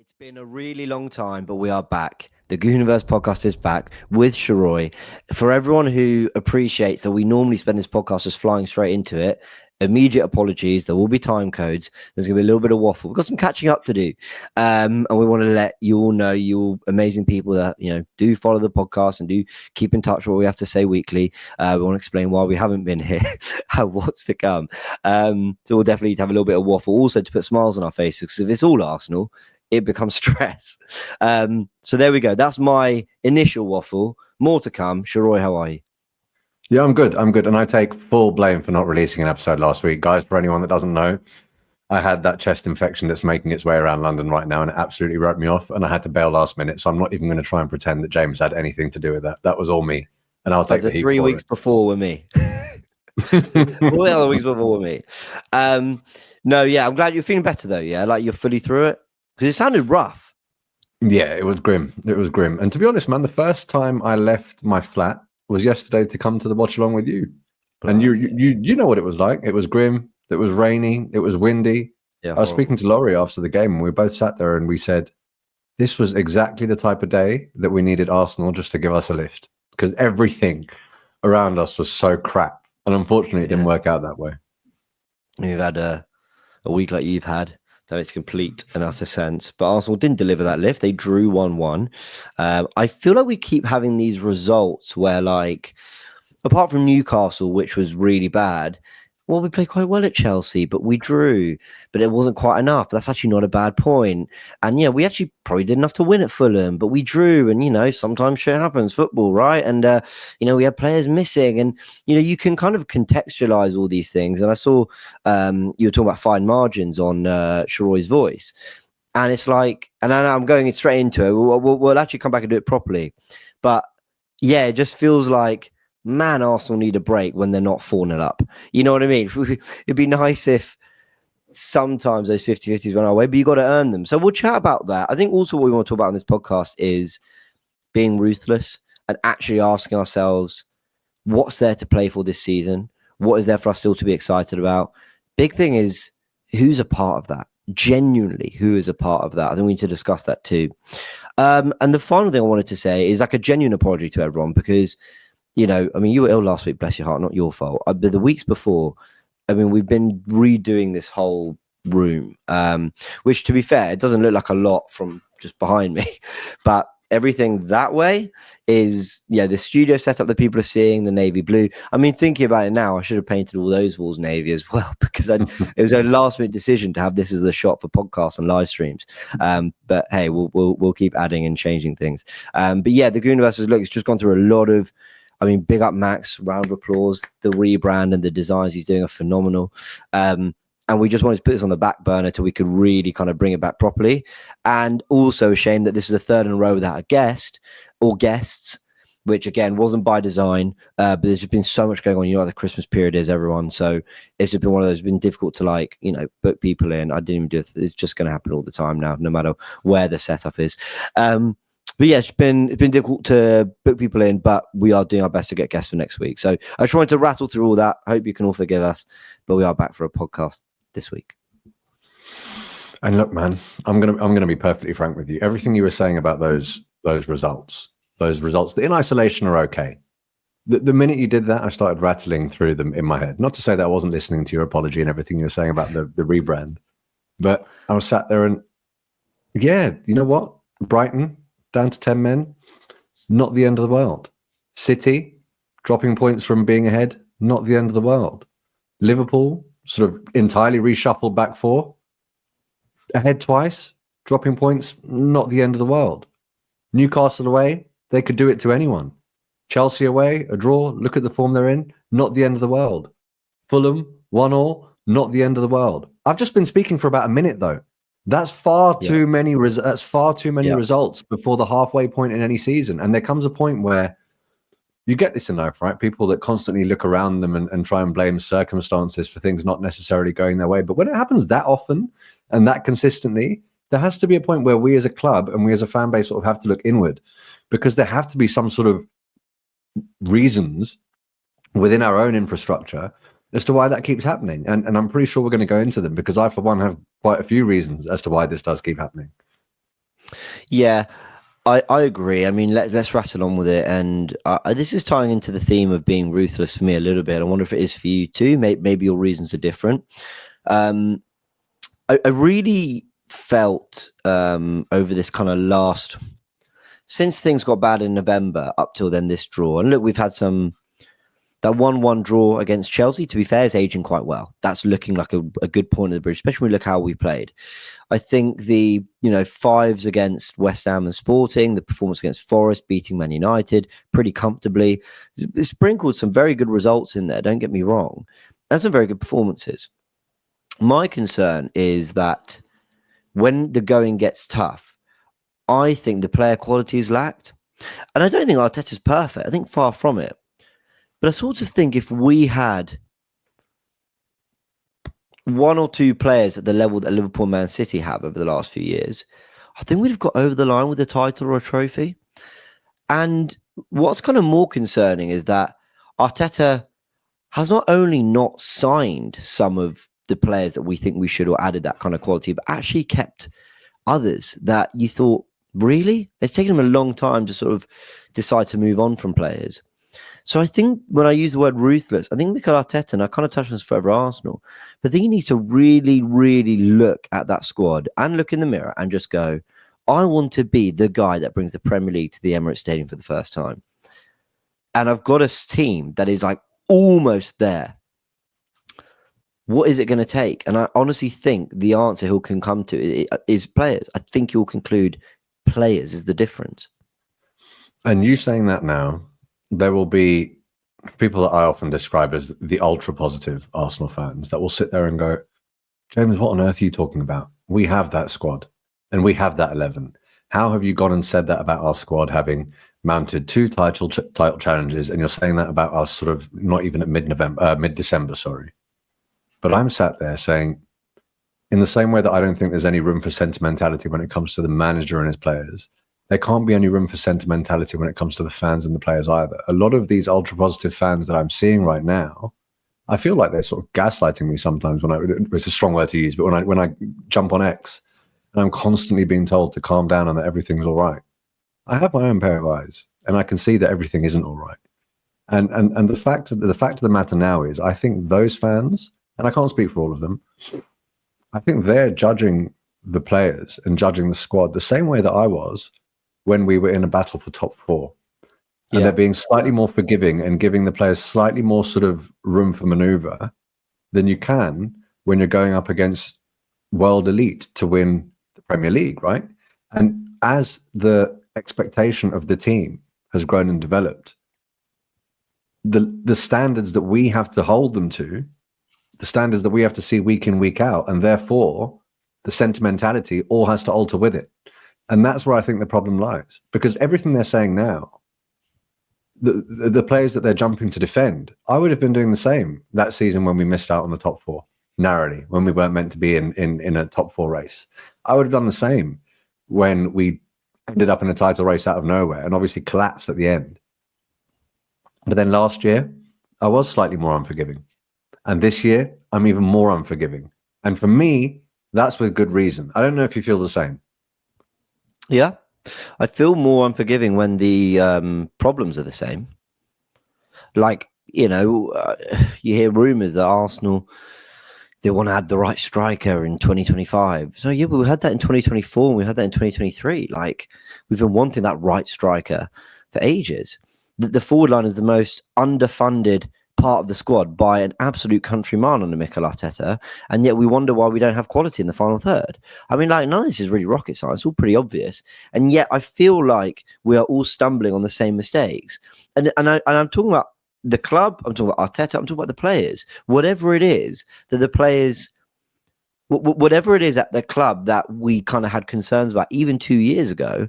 It's been a really long time, but we are back. The Goonerverse podcast is back with Sheroy. For everyone who appreciates that we normally spend this podcast just flying straight into it, immediate apologies. There will be time codes. There's going to be a little bit of waffle. We've got some catching up to do. And we want to let you all know, you all amazing people that, do follow the podcast and do keep in touch with what we have to say weekly. We want to explain why we haven't been here, what's to come. So we'll definitely have a little bit of waffle also to put smiles on our faces, because if it's all Arsenal, it becomes stress. So there we go. That's my initial waffle. More to come. Sheroy, how are you? Yeah, I'm good. And I take full blame for not releasing an episode last week. Guys, for anyone that doesn't know, I had that chest infection that's making its way around London right now, and it absolutely wrote me off, and I had to bail last minute. So I'm not even going to try and pretend that James had anything to do with that. That was all me. And I'll take the heat 3 weeks before were me. All the other weeks before were me. No, yeah, I'm glad you're feeling better though. Yeah, like you're fully through it. Because it sounded rough. Yeah, it was grim. And to be honest, man, the first time I left my flat was yesterday to come to the watch along with you. And you know what it was like. It was grim. It was rainy. It was windy. Yeah, I was speaking to Laurie after the game, and we both sat there and we said, this was exactly the type of day that we needed Arsenal just to give us a lift, because everything around us was so crap. And unfortunately, it didn't work out that way. You've had a week like you've had. That makes complete and utter sense. But Arsenal didn't deliver that lift. They drew 1-1. I feel like we keep having these results where, like, apart from Newcastle, which was really bad, well, we played quite well at Chelsea, but we drew. But it wasn't quite enough. That's actually not a bad point. And, yeah, we actually probably did enough to win at Fulham, but we drew. And, sometimes shit happens, football, right? And, we had players missing. And, you can kind of contextualize all these things. And I saw you were talking about fine margins on Sheroy's voice. And it's like, and I'm going straight into it. We'll actually come back and do it properly. But, yeah, it just feels like, man, Arsenal need a break when they're not 4-0 up. You know what I mean? It'd be nice if sometimes those 50-50s went our way, but you got to earn them. So we'll chat about that. I think also what we want to talk about on this podcast is being ruthless and actually asking ourselves, what's there to play for this season? What is there for us still to be excited about? Big thing is, who's a part of that? Genuinely, who is a part of that? I think we need to discuss that too. And the final thing I wanted to say is like a genuine apology to everyone, because you were ill last week, bless your heart, not your fault. But the weeks before, we've been redoing this whole room, which, to be fair, it doesn't look like a lot from just behind me, but everything that way is, the studio setup that people are seeing, the navy blue. Thinking about it now, I should have painted all those walls navy as well, because it was a last minute decision to have this as the shot for podcasts and live streams. But hey, we'll keep adding and changing things. But yeah, the Goonerverse, look, it's just gone through a lot of, big up Max, round of applause. The rebrand and the designs he's doing are phenomenal. And we just wanted to put this on the back burner till we could really kind of bring it back properly. And also a shame that this is the third in a row without a guest or guests, which again wasn't by design. But there's just been so much going on. You know what the Christmas period is, everyone. So it's just been one of those, been difficult to book people in. I didn't even do it. It's just going to happen all the time now, no matter where the setup is. But yeah, it's been difficult to book people in, but we are doing our best to get guests for next week. So I just wanted to rattle through all that. I hope you can all forgive us, but we are back for a podcast this week. And look, man, I'm gonna be perfectly frank with you. Everything you were saying about those results that in isolation are okay. The minute you did that, I started rattling through them in my head. Not to say that I wasn't listening to your apology and everything you were saying about the rebrand, but I was sat there and yeah, you know what? Brighton down to 10 men, not the end of the world. City dropping points from being ahead, not the end of the world. Liverpool sort of entirely reshuffled back four, ahead twice, dropping points, not the end of the world. Newcastle away, they could do it to anyone. Chelsea away, a draw, look at the form they're in, not the end of the world. Fulham, 1-1, not the end of the world. I've just been speaking for about a minute though. That's far too many results before the halfway point in any season. And there comes a point where you get this in life, right? People that constantly look around them and try and blame circumstances for things not necessarily going their way. But when it happens that often and that consistently, there has to be a point where we as a club and we as a fan base sort of have to look inward, because there have to be some sort of reasons within our own infrastructure as to why that keeps happening. And I'm pretty sure we're going to go into them, because I, for one, have quite a few reasons as to why this does keep happening. Yeah, I agree. I mean, let's rattle on with it. And this is tying into the theme of being ruthless for me a little bit. I wonder if it is for you too. Maybe your reasons are different. Um, I really felt over this kind of last, since things got bad in November up till then, this draw. And look, we've had that 1-1 draw against Chelsea, to be fair, is aging quite well. That's looking like a good point of the bridge, especially when we look how we played. I think the fives against West Ham and Sporting, the performance against Forest, beating Man United pretty comfortably, it sprinkled some very good results in there. Don't get me wrong. That's some very good performances. My concern is that when the going gets tough, I think the player quality is lacked. And I don't think Arteta's perfect. I think far from it. But I sort of think if we had one or two players at the level that Liverpool and Man City have over the last few years, I think we'd have got over the line with a title or a trophy. And what's kind of more concerning is that Arteta has not only not signed some of the players that we think we should or added that kind of quality, but actually kept others that you thought, really? It's taken him a long time to sort of decide to move on from players. So I think when I use the word ruthless, I think Mikel Arteta, and I kind of touched on this further Arsenal, but I think he needs to really, really look at that squad and look in the mirror and just go, I want to be the guy that brings the Premier League to the Emirates Stadium for the first time. And I've got a team that is like almost there. What is it going to take? And I honestly think the answer he can come to is players. I think he'll conclude players is the difference. And you saying that now, there will be people that I often describe as the ultra positive Arsenal fans that will sit there and go, James, what on earth are you talking about? We have that squad and we have that 11. How have you gone and said that about our squad having mounted 2 title challenges, and you're saying that about us sort of not even at mid-December, sorry. But I'm sat there saying, in the same way that I don't think there's any room for sentimentality when it comes to the manager and his players, there can't be any room for sentimentality when it comes to the fans and the players either. A lot of these ultra positive fans that I'm seeing right now, I feel like they're sort of gaslighting me sometimes it's a strong word to use, but when I jump on X and I'm constantly being told to calm down and that everything's all right. I have my own pair of eyes and I can see that everything isn't all right. And the fact of the matter now is, I think those fans, and I can't speak for all of them, I think they're judging the players and judging the squad the same way that I was when we were in a battle for top 4. And they're being slightly more forgiving and giving the players slightly more sort of room for maneuver than you can when you're going up against world elite to win the Premier League, right? And as the expectation of the team has grown and developed, the standards that we have to hold them to, the standards that we have to see week in, week out, and therefore the sentimentality all has to alter with it. And that's where I think the problem lies, because everything they're saying now, the players that they're jumping to defend, I would have been doing the same that season when we missed out on the top 4 narrowly, when we weren't meant to be in a top 4 race. I would have done the same when we ended up in a title race out of nowhere and obviously collapsed at the end. But then last year, I was slightly more unforgiving. And this year, I'm even more unforgiving. And for me, that's with good reason. I don't know if you feel the same. Yeah, I feel more unforgiving when the problems are the same. Like, you hear rumours that Arsenal, they want to add the right striker in 2025. So, yeah, we had that in 2024 and we had that in 2023. Like, we've been wanting that right striker for ages. The forward line is the most underfunded part of the squad by an absolute country mile under Mikel Arteta, and yet we wonder why we don't have quality in the final third. I mean, like, none of this is really rocket science, it's all pretty obvious, and yet I feel like we are all stumbling on the same mistakes. And I'm talking about the club, I'm talking about Arteta, I'm talking about the players. Whatever it is that the players, whatever it is at the club that we kind of had concerns about even 2 years ago,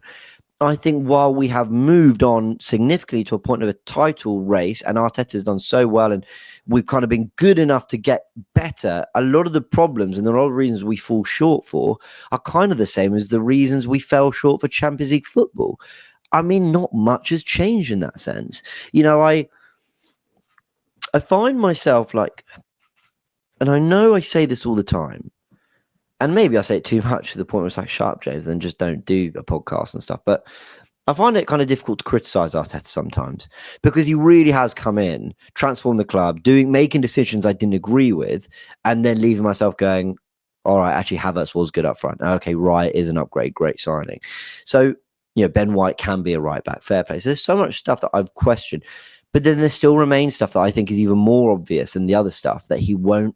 I think while we have moved on significantly to a point of a title race, and Arteta's done so well, and we've kind of been good enough to get better, a lot of the problems and a lot of reasons we fall short for are kind of the same as the reasons we fell short for Champions League football. I mean, not much has changed in that sense. I find myself like, and I know I say this all the time, and maybe I say it too much to the point where it's like, shut up, James, then just don't do a podcast and stuff. But I find it kind of difficult to criticize Arteta sometimes because he really has come in, transformed the club, making decisions I didn't agree with, and then leaving myself going, all right, actually Havertz was good up front. Okay, Wright is an upgrade, great signing. So, Ben White can be a right back, fair play. So there's so much stuff that I've questioned, but then there still remains stuff that I think is even more obvious than the other stuff that he won't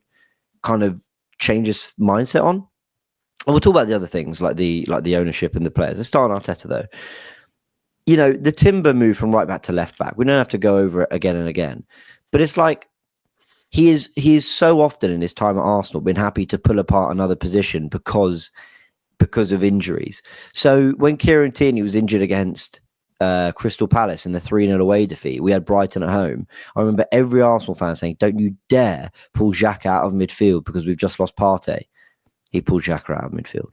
kind of change his mindset on. And we'll talk about the other things like the ownership and the players. Let's start on Arteta though. The Timber move from right back to left back. We don't have to go over it again and again, but it's like he is so often in his time at Arsenal been happy to pull apart another position because of injuries. So when Kieran Tierney was injured against Crystal Palace in the 3-0 away defeat, we had Brighton at home. I remember every Arsenal fan saying, "Don't you dare pull Xhaka out of midfield because we've just lost Partey." He pulled Xhaka out of midfield.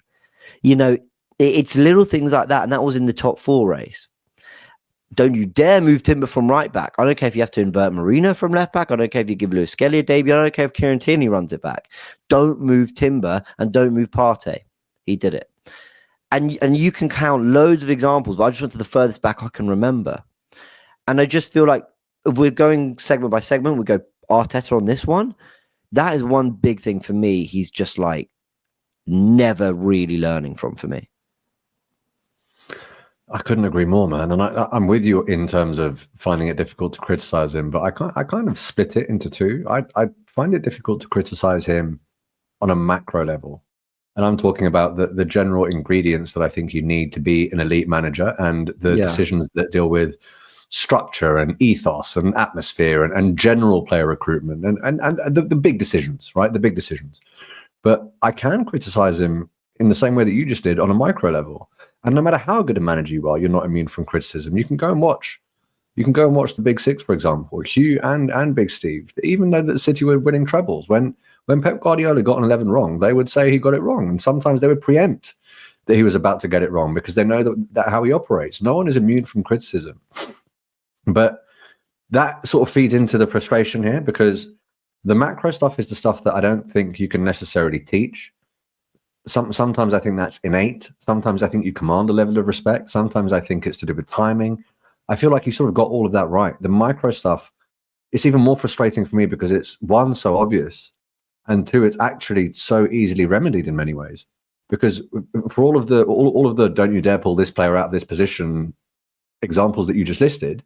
It's little things like that, and that was in the top 4 race. Don't you dare move Timber from right back. I don't care if you have to invert Marino from left back. I don't care if you give Lewis Skelly a debut. I don't care if Kieran Tierney runs it back. Don't move Timber and don't move Partey. He did it. And you can count loads of examples, but I just went to the furthest back I can remember. And I just feel like if we're going segment by segment, we go Arteta on this one. That is one big thing for me. He's just like never really learning from for me. I couldn't agree more, man. And I'm with you in terms of finding it difficult to criticize him, but I kind of split it into two. I find it difficult to criticize him on a macro level. And I'm talking about the general ingredients that I think you need to be an elite manager and the decisions that deal with structure and ethos and atmosphere and general player recruitment and the big decisions, right? The big decisions. But I can criticize him in the same way that you just did on a micro level. And no matter how good a manager you are, you're not immune from criticism. You can go and watch the Big Six, for example, Hugh and Big Steve. Even though that City were winning trebles, when Pep Guardiola got an 11 wrong, they would say he got it wrong. And sometimes they would preempt that he was about to get it wrong because they know that how he operates. No one is immune from criticism. But that sort of feeds into the frustration here because the macro stuff is the stuff that I don't think you can necessarily teach. Sometimes I think that's innate. Sometimes I think you command a level of respect. Sometimes I think it's to do with timing. I feel like he sort of got all of that right. The micro stuff, it's even more frustrating for me because it's one, so obvious, and two, it's actually so easily remedied in many ways. Because for all of the don't you dare pull this player out of this position examples that you just listed,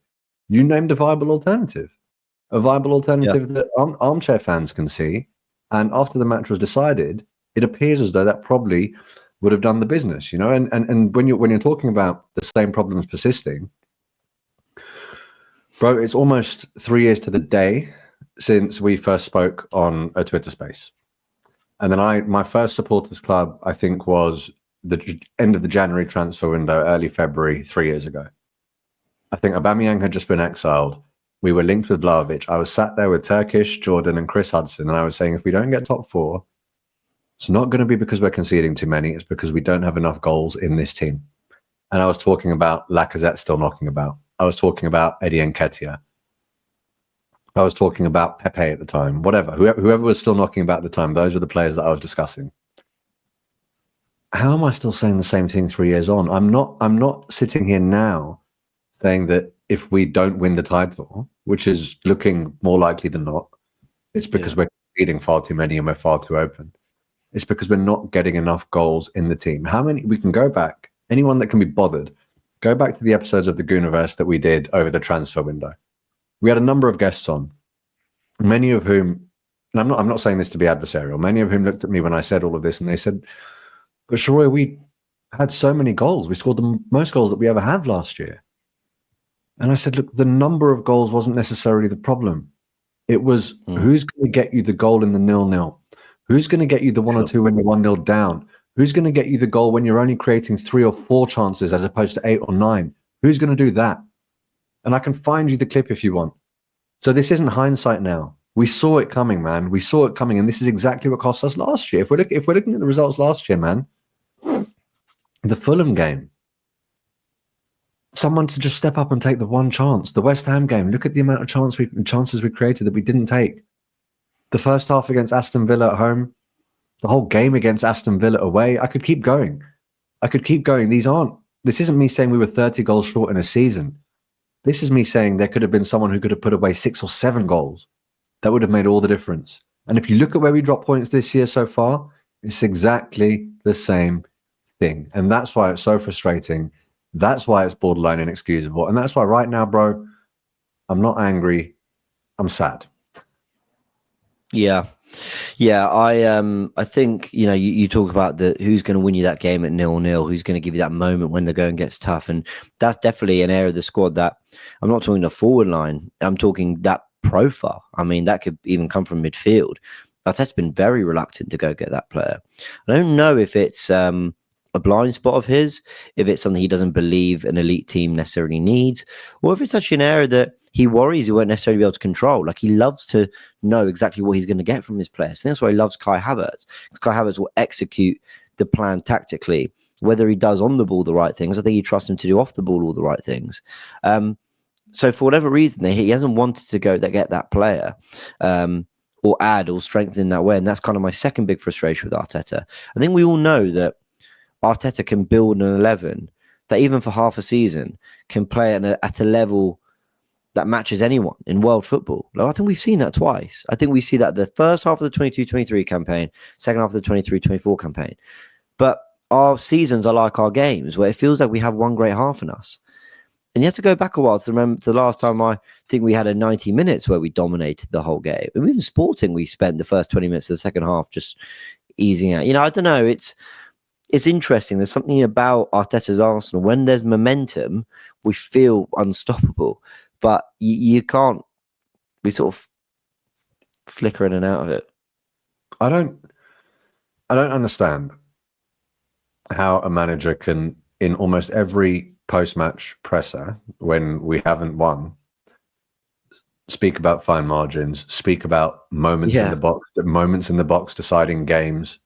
you named a viable alternative that armchair fans can see. And after the match was decided, it appears as though that probably would have done the business, And when you're talking about the same problems persisting, bro, it's almost 3 years to the day since we first spoke on a Twitter space, and then my first supporters club I think was the end of the January transfer window, early February 3 years ago. I think Aubameyang had just been exiled. We were linked with Vlahovic. I was sat there with Turkish, Jordan, and Chris Hudson, and I was saying if we don't get top 4. It's not going to be because we're conceding too many. It's because we don't have enough goals in this team. And I was talking about Lacazette still knocking about. I was talking about Eddie Nketiah. I was talking about Pepe at the time. Whatever. Whoever was still knocking about at the time, those were the players that I was discussing. How am I still saying the same thing 3 years on? I'm not sitting here now saying that if we don't win the title, which is looking more likely than not, it's because we're conceding far too many and we're far too open. It's because we're not getting enough goals in the team. How many? We can go back. Anyone that can be bothered, go back to the episodes of the Goonerverse that we did over the transfer window. We had a number of guests on, many of whom, and I'm not saying this to be adversarial, many of whom looked at me when I said all of this and they said, but Sheroy, we had so many goals. We scored the most goals that we ever have last year. And I said, look, the number of goals wasn't necessarily the problem. It was who's going to get you the goal in the 0-0? Who's going to get you the 1 or 2 when you're 1-0 down? Who's going to get you the goal when you're only creating 3 or 4 chances as opposed to 8 or 9? Who's going to do that? And I can find you the clip if you want. So this isn't hindsight now. We saw it coming, man. We saw it coming, and this is exactly what cost us last year. If we're looking at the results last year, man, the Fulham game, someone to just step up and take the one chance. The West Ham game, look at the amount of chances we created that we didn't take. The first half against Aston Villa at home, The whole game against Aston Villa away. I could keep going. This isn't me saying we were 30 goals short in a season. This is me saying there could have been someone who could have put away 6 or 7 goals. That would have made all the difference. And if you look at where we drop points this year so far, it's exactly the same thing. And that's why it's so frustrating. That's why it's borderline inexcusable. And that's why right now, bro, I'm not angry. I'm sad. Yeah. I think, you talk about who's going to win you that game at 0-0, who's going to give you that moment when the going gets tough. And that's definitely an area of the squad that I'm not talking the forward line. I'm talking that profile. I mean, that could even come from midfield. Arteta's been very reluctant to go get that player. I don't know if it's a blind spot of his, if it's something he doesn't believe an elite team necessarily needs, or if it's actually an area that he worries he won't necessarily be able to control. Like, he loves to know exactly what he's going to get from his players. I think that's why he loves Kai Havertz, because Kai Havertz will execute the plan tactically. Whether he does on the ball the right things, I think he trusts him to do off the ball all the right things. So for whatever reason, he hasn't wanted to go get that player or add or strengthen in that way. And that's kind of my second big frustration with Arteta. I think we all know that Arteta can build an 11 that even for half a season can play at a level that matches anyone in world football. Like, I think we've seen that twice. I think we see that the first half of the 22-23 campaign, second half of the 23-24 campaign. But our seasons are like our games, where it feels like we have one great half in us. And you have to go back a while to remember the last time I think we had a 90 minutes where we dominated the whole game. And even Sporting, we spent the first 20 minutes of the second half just easing out. I don't know. It's interesting. There's something about Arteta's Arsenal. When there's momentum, we feel unstoppable. But you can't. We sort of flicker in and out of it. I don't understand how a manager can, in almost every post-match presser, when we haven't won, speak about fine margins, speak about moments in the box deciding games,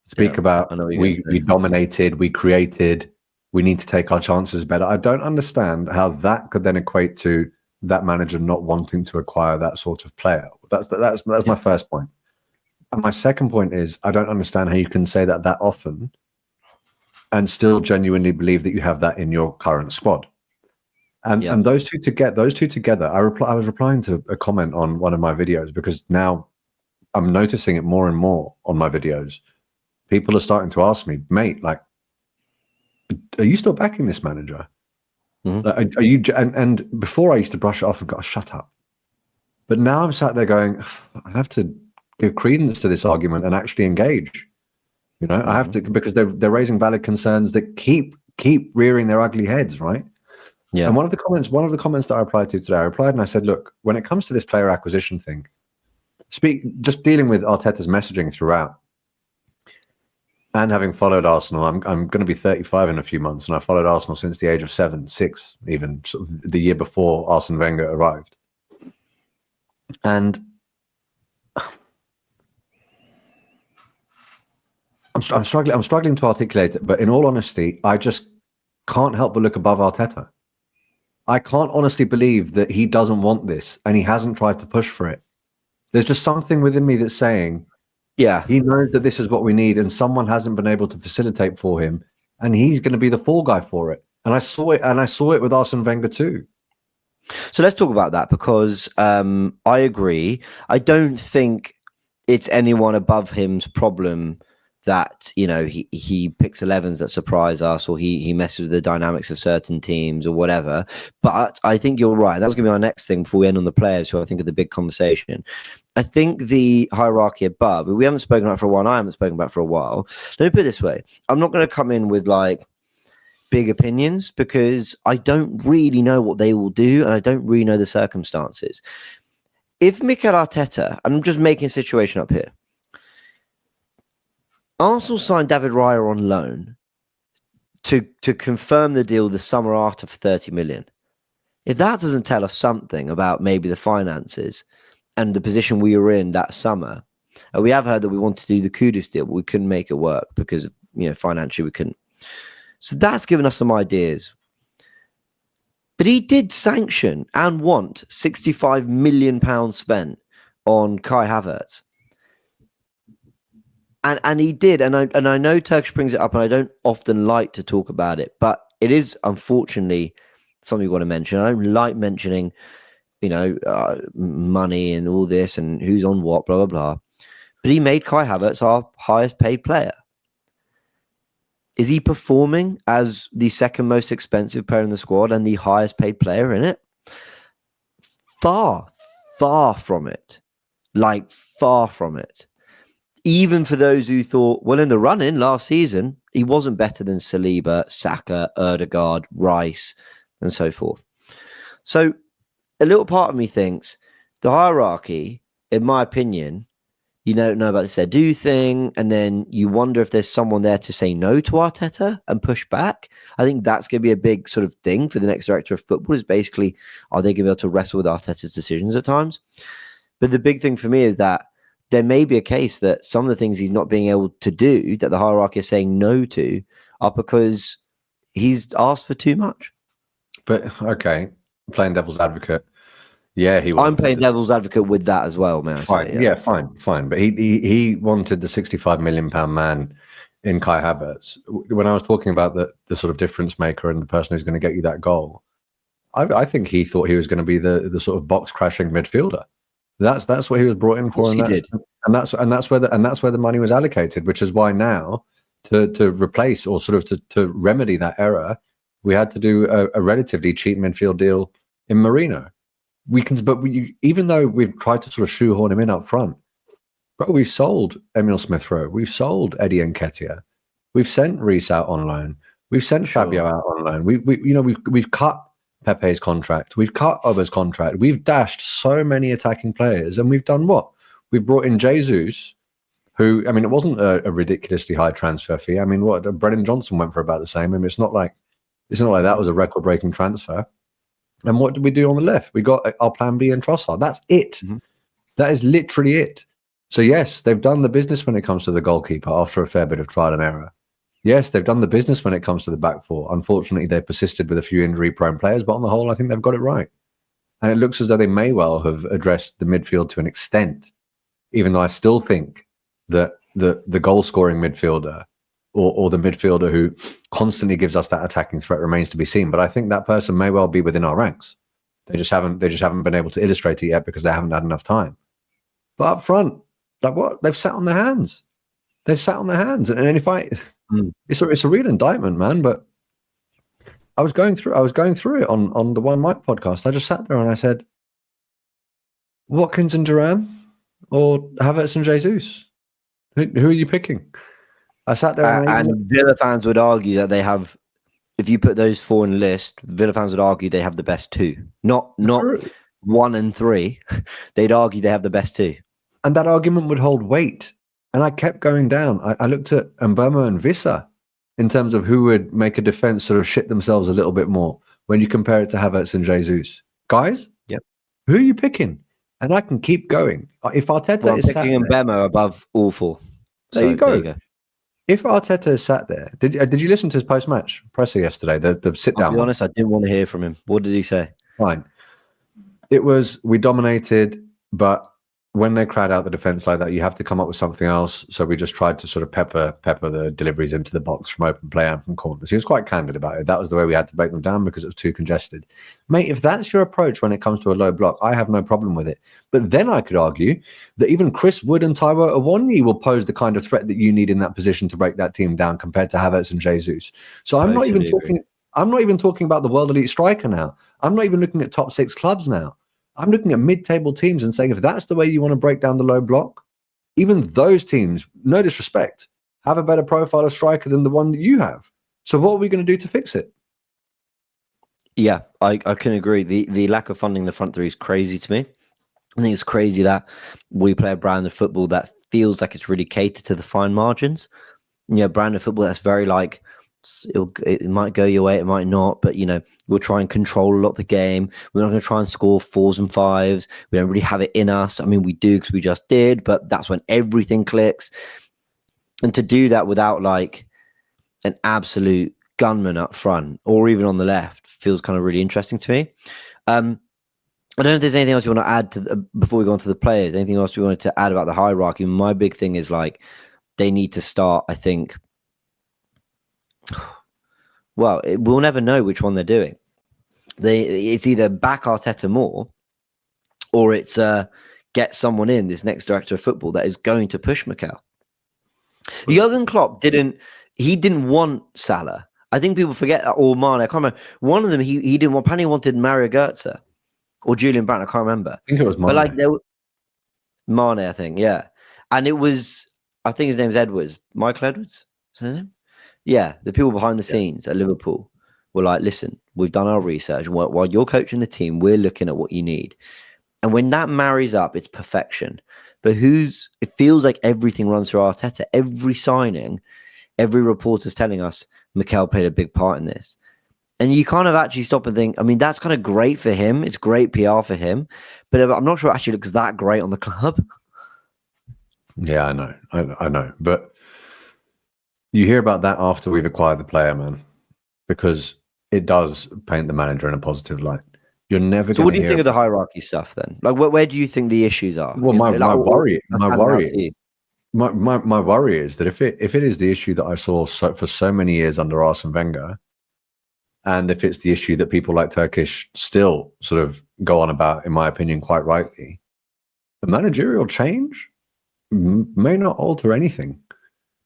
speak about we dominated, we created, we need to take our chances better. I don't understand how that could then equate to that manager not wanting to acquire that sort of player. That's my first point. And my second point is, I don't understand how you can say that often and still genuinely believe that you have that in your current squad. And those two together, I was replying to a comment on one of my videos, because now I'm noticing it more and more on my videos. People are starting to ask me, mate, like, are you still backing this manager? Mm-hmm. Like, are you? And before I used to brush it off and go, shut up. But now I'm sat there going, I have to give credence to this argument and actually engage. I have to, because they're raising valid concerns that keep rearing their ugly heads, right? Yeah. And one of the comments that I replied to today, and I said, look, when it comes to this player acquisition thing, just dealing with Arteta's messaging throughout, and having followed Arsenal, I'm going to be 35 in a few months, and I followed Arsenal since the age of 7, 6, even sort of the year before Arsene Wenger arrived. And I'm struggling to articulate it, but in all honesty, I just can't help but look above Arteta. I can't honestly believe that he doesn't want this and he hasn't tried to push for it. There's just something within me that's saying, yeah, he knows that this is what we need, and someone hasn't been able to facilitate for him, and he's going to be the fall guy for it. And I saw it with Arsene Wenger too. So let's talk about that, because I agree. I don't think it's anyone above him's problem that he picks 11s that surprise us, or he messes with the dynamics of certain teams or whatever. But I think you're right. That was going to be our next thing before we end on the players, who I think are the big conversation. I think the hierarchy above, we haven't spoken about for a while, and I haven't spoken about for a while. Let me put it this way. I'm not going to come in with like big opinions, because I don't really know what they will do, and I don't really know the circumstances. If Mikel Arteta, and I'm just making a situation up here, Arsenal signed David Raya on loan to confirm the deal the summer after for 30 million. If that doesn't tell us something about maybe the finances and the position we were in that summer, we have heard that we wanted to do the Kudus deal, but we couldn't make it work because financially we couldn't. So that's given us some ideas. But he did sanction and want £65 million spent on Kai Havertz. And he did, and I know Turkish brings it up, and I don't often like to talk about it, but it is unfortunately something we want to mention. I don't like mentioning, money and all this and who's on what, blah blah blah. But he made Kai Havertz our highest paid player. Is he performing as the second most expensive player in the squad and the highest paid player in it? Far, far from it. Like, far from it. Even for those who thought, well, in the run-in last season, he wasn't better than Saliba, Saka, Erdegaard, Rice, and so forth. So a little part of me thinks the hierarchy, in my opinion, you don't know about this Edu thing, and then you wonder if there's someone there to say no to Arteta and push back. I think that's going to be a big sort of thing for the next director of football, is basically, are they going to be able to wrestle with Arteta's decisions at times? But the big thing for me is that there may be a case that some of the things he's not being able to do, that the hierarchy is saying no to, are because he's asked for too much. But, okay, playing devil's advocate. Yeah, I'm playing devil's advocate with that as well, man. Fine. Yeah, fine. But he wanted the £65 million man in Kai Havertz. When I was talking about the sort of difference maker and the person who's going to get you that goal, I think he thought he was going to be the sort of box crashing midfielder. That's what he was brought in for, and that's where the money was allocated, which is why now to replace or sort of to remedy that error, we had to do a relatively cheap midfield deal in Marino. Even though we've tried to sort of shoehorn him in up front, bro, we've sold Emil Smith-Rowe, we've sold Eddie Nketiah, we've sent Reece out on loan, we've sent Fabio out on loan, we've cut Pepe's contract, we've cut Oba's contract, we've dashed so many attacking players, and we've done what? We've brought in Jesus, who, I mean, it wasn't a ridiculously high transfer fee. I mean, what, Brennan Johnson went for about the same. I mean, it's not like that was a record-breaking transfer. And what did we do on the left? We got our plan B and Trossard. That's it. Mm-hmm. That is literally it. So yes, they've done the business when it comes to the goalkeeper after a fair bit of trial and error. Yes, they've done the business when it comes to the back four. Unfortunately, they persisted with a few injury-prone players, but on the whole, I think they've got it right. And it looks as though they may well have addressed the midfield to an extent, even though I still think that the goal-scoring midfielder or the midfielder who constantly gives us that attacking threat remains to be seen. But I think that person may well be within our ranks. They just haven't been able to illustrate it yet because they haven't had enough time. But up front, like what? They've sat on their hands. And if it's a real indictment, man. But I was going through it on the One Mic podcast. I just sat there and I said, Watkins and Duran or Havertz and Jesus? Who are you picking? I sat there and Villa fans would argue that they have, if you put those four in the list, Villa fans would argue they have the best two. Not 1 and 3. They'd argue they have the best two. And that argument would hold weight. And I kept going down. I looked at Mbeumo and Vissa in terms of who would make a defense sort of shit themselves a little bit more when you compare it to Havertz and Jesus. Guys, yep. Who are you picking? And I can keep going. If Arteta is picking Mbeumo above all four. There you go. If Arteta is sat there, did you listen to his post-match presser yesterday? The sit-down. I'll be honest, I didn't want to hear from him. What did he say? Fine. It was, we dominated, but when they crowd out the defense like that, you have to come up with something else. So we just tried to sort of pepper the deliveries into the box from open play and from corners. He was quite candid about it. That was the way we had to break them down because it was too congested. Mate, if that's your approach when it comes to a low block, I have no problem with it. But then I could argue that even Chris Wood and Taiwo Awoniyi will pose the kind of threat that you need in that position to break that team down compared to Havertz and Jesus. So I'm not even talking about the world elite striker now. I'm not even looking at top 6 clubs now. I'm looking at mid-table teams and saying, if that's the way you want to break down the low block, even those teams, no disrespect, have a better profile of striker than the one that you have. So what are we going to do to fix it? Yeah, I can agree. The lack of funding the front three is crazy to me. I think it's crazy that we play a brand of football that feels like it's really catered to the fine margins. Yeah, brand of football that's very like, it might go your way, it might not, but we'll try and control a lot of the game. We're not going to try and score 4s and 5s. We don't really have it in us. I mean, we do because we just did, but that's when everything clicks. And to do that without like an absolute gunman up front or even on the left feels kind of really interesting to me. I don't know if there's anything else you want to add to before we go on to the players. Anything else you wanted to add about the hierarchy? My big thing is like, they need to start, I think. Well, we'll never know which one they're doing. It's either back Arteta more, or it's get someone in, this next director of football, that is going to push Mikel. Jurgen Klopp didn't want Salah. I think people forget that, or Mane. I can't remember. One of them he didn't want. Apparently, he wanted Mario Götze or Julian Brandt. I can't remember. I think it was Mane. But like Mane, I think, yeah. And it was, I think his name's Edwards, Michael Edwards. Is that his name? Yeah, the people behind the scenes at Liverpool were like, listen, we've done our research. While you're coaching the team, we're looking at what you need. And when that marries up, it's perfection. But it feels like everything runs through Arteta. Every signing, every reporter's telling us Mikel played a big part in this. And you kind of actually stop and think, I mean, that's kind of great for him. It's great PR for him. But I'm not sure it actually looks that great on the club. Yeah, I know. I know. But you hear about that after we've acquired the player, man, because it does paint the manager in a positive light. You're never. So, what do you think of the hierarchy stuff then? Like, where do you think the issues are? Well, my worry is that if it is the issue that I saw for so many years under Arsene Wenger, and if it's the issue that people like Turkish still sort of go on about, in my opinion, quite rightly, the managerial change may not alter anything,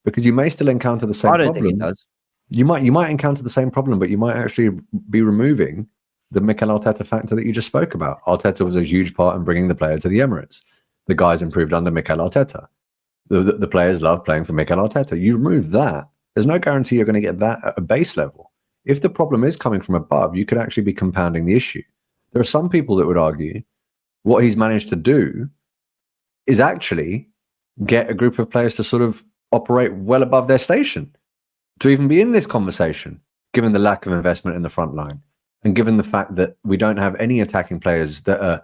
because you may still encounter the same problem. I don't think it does. You might encounter the same problem, but you might actually be removing the Mikel Arteta factor that you just spoke about. Arteta was a huge part in bringing the player to the Emirates. The guys improved under Mikel Arteta. The players love playing for Mikel Arteta. You remove that, there's no guarantee you're going to get that at a base level. If the problem is coming from above, you could actually be compounding the issue. There are some people that would argue what he's managed to do is actually get a group of players to sort of operate well above their station, to even be in this conversation, given the lack of investment in the front line. And given the fact that we don't have any attacking players where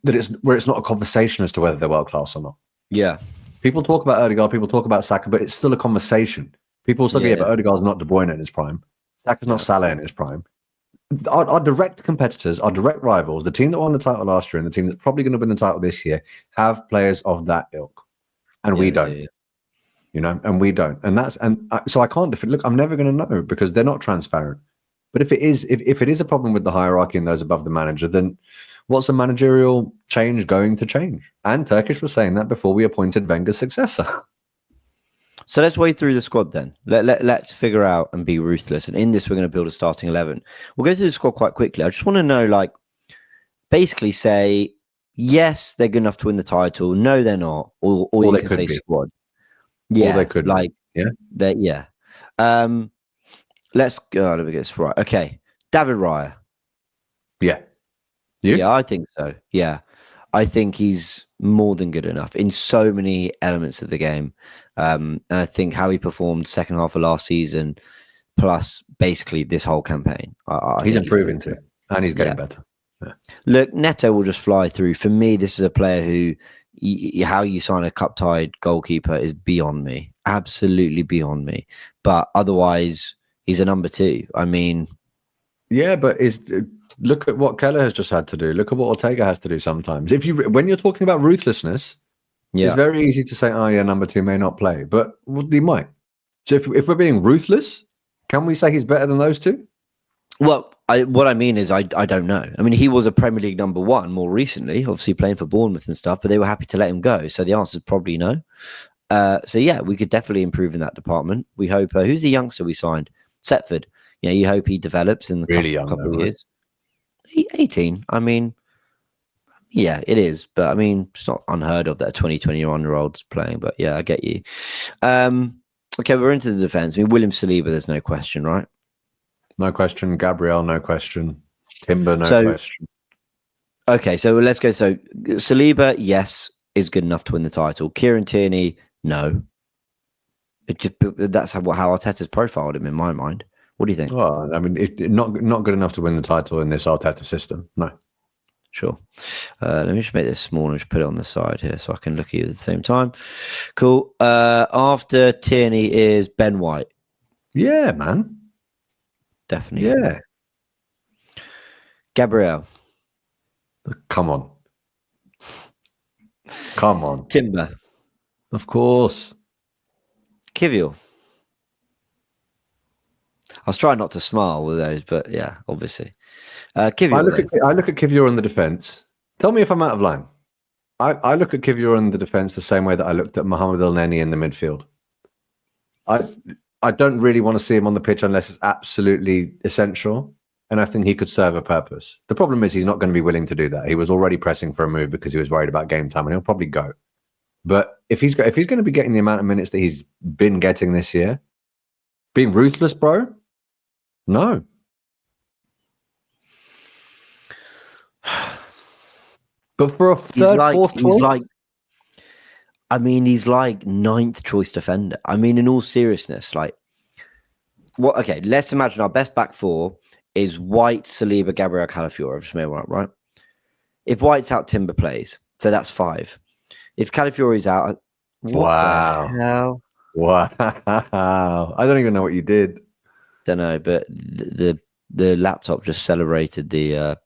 it's not a conversation as to whether they're world class or not. Yeah. People talk about Odegaard, people talk about Saka, but it's still a conversation. People still but Odegaard's not De Bruyne in his prime. Saka's not Salah in his prime. Our direct competitors, our direct rivals, the team that won the title last year and the team that's probably going to win the title this year, have players of that ilk. And we don't. Yeah. You know, and we don't. So I can't look, I'm never going to know, because they're not transparent. But if it is a problem with the hierarchy and those above the manager, then what's a managerial change going to change? And Turkish was saying that before we appointed Wenger's successor. So let's wade through the squad then. Let's figure out and be ruthless. And in this, we're going to build a starting 11. We'll go through the squad quite quickly. I just want to know, like, basically say, yes, they're good enough to win the title. No, they're not. Or you can say squad. Yeah. Or they could. Like, yeah. Let's go. Let me get this right. Okay. David Raya. Yeah. You? Yeah, I think so. Yeah. I think he's more than good enough in so many elements of the game. And I think how he performed second half of last season, plus basically this whole campaign. He's improving too. And he's getting better. Yeah. Look, Neto will just fly through. For me, this is a player who, how you sign a cup-tied goalkeeper is beyond me. Absolutely beyond me. But otherwise, he's a number 2. I mean... Yeah, but look at what Keller has just had to do. Look at what Ortega has to do sometimes. When you're talking about ruthlessness, it's very easy to say, oh yeah, number 2 may not play. But he might. So if we're being ruthless, can we say he's better than those 2? Well, what I mean is I don't know. I mean, he was a Premier League number 1 more recently, obviously playing for Bournemouth and stuff, but they were happy to let him go. So the answer is probably no. So yeah, we could definitely improve in that department. We hope. Who's the youngster we signed? Setford. Yeah, you hope he develops in the couple of years. 18. I mean, yeah, it is. But I mean, it's not unheard of that a 21-year-old's playing. But yeah, I get you. Okay, we're into the defense. I mean, William Saliba, there's no question, right? No question. Gabriel, no question. Timber, no question. Okay, so let's go. So Saliba, yes, is good enough to win the title. Kieran Tierney, no. That's how Arteta's profiled him in my mind. What do you think? Well, I mean, not good enough to win the title in this Arteta system. No. Sure. Let me just make this smaller and just put it on the side here so I can look at you at the same time. Cool. After Tierney is Ben White. Yeah, man. Definitely. Yeah. Gabriel. Come on. Come on. Timber. Of course. Kivior. I was trying not to smile with those, but yeah, obviously. Kivior. I look at Kivior in the defence. Tell me if I'm out of line. I look at Kivior in the defence the same way that I looked at Mohamed El Neni in the midfield. I don't really want to see him on the pitch unless it's absolutely essential. And I think he could serve a purpose. The problem is he's not going to be willing to do that. He was already pressing for a move because he was worried about game time, and he'll probably go. But if he's going to be getting the amount of minutes that he's been getting this year, being ruthless, bro, no. But for a fourth choice, he's like ninth choice defender. I mean, in all seriousness, like, what? Okay, let's imagine our best back four is White, Saliba, Gabriel, Calafiori. I've just made one up, right? If White's out, Timber plays, so that's 5. If Calafiori's out, wow, I don't even know what you did. Don't know, but the laptop just celebrated the